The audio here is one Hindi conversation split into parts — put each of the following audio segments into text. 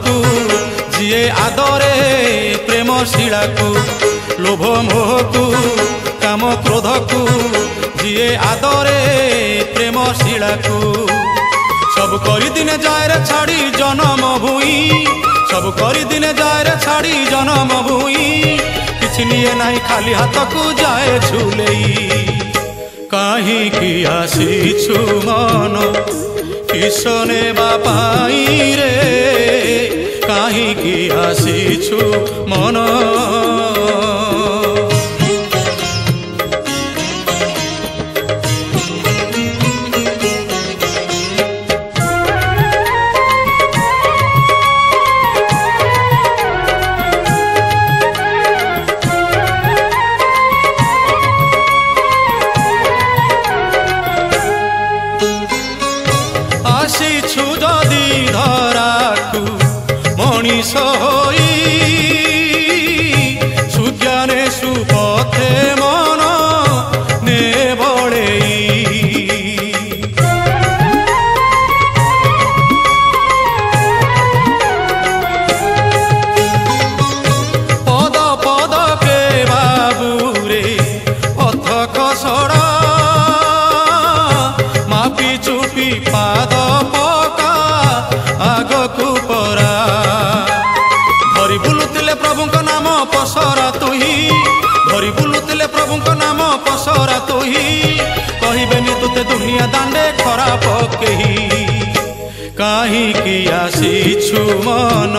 को जीए आदरे प्रेम शिला को लोभ मोह को काम क्रोध को जीए आदरे प्रेम शिला को सब करी दिने जाए रे छाड़ी जन्म भूई सब करी दिने जाए रे छाड़ी जन्म भूई किछि निये नाही खाली हाथ को जाए झुलेई कहीं की आसीछु मन किसने बापाई रे कहीं की आसीछु मन आसीछु जदि धराकु मनीष होई सुज्ञाने सुपथे मन ने बड़ेई पद पद के बाबूरे पथ खसड़ा मापी चुपी पाद धरी बुलुतिले प्रभु नाम पसरा तुही धरी बुलुतिले प्रभु नाम पसरा तुही कहबेनि तुते दुनिया दांडे खराब केही कहीं की आसीछु मन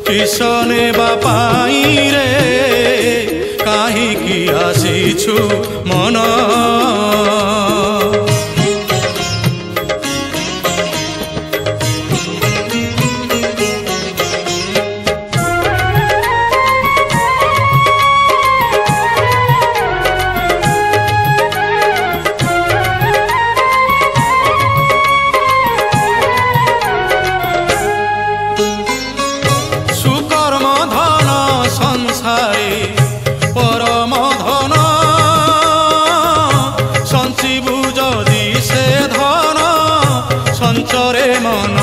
किसने बापाई रे कहीं की आसीछु मन परम धन संचिबु जदि से धन संचरे मन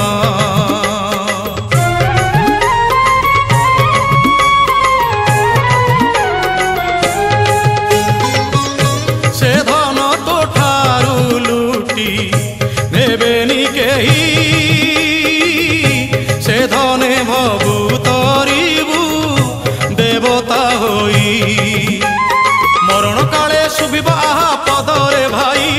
से धन तो ठारू लुटी नेबेनि केही से धने भबु तरिबु देवता होई मरण काले शुभिब आहा पदरे भाई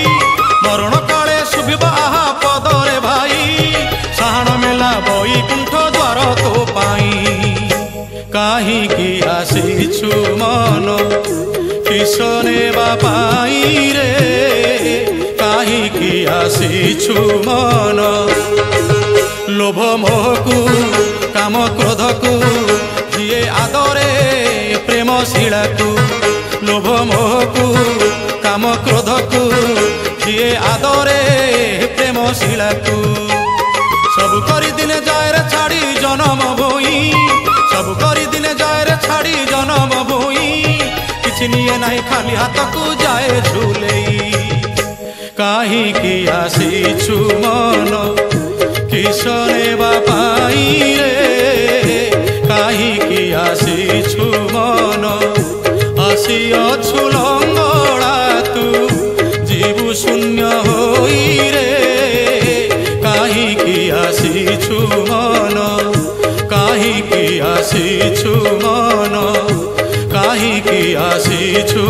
मरण काले शुभिब आहा पदरे भाई साहण मेला बैकुंठ द्वार तो पाई कहीं की आसीछु मन किसने बापाई रे कहीं की आसीछु मन लोभ मोह को काम क्रोध को जीए आदरे प्रेम शिला को लोभ मोह को काम क्रोध को जीए आदरे प्रेम शिला को सब करी दिने जाए रे छाड़ी जन्म भूई सब करी दिने जाए रे छाड़ी जन्म भूई किछि निये नाही खाली हाथ को जाए झुलेई कहीं की आसीछु मन किसने बापाई रे कहीं की आसीछु मन आसी अछु लंगड़ा तू जीवु शून्य होई रे कहीं की आसीछु मन कहीं की आसीछु मन कहीं की आसीछु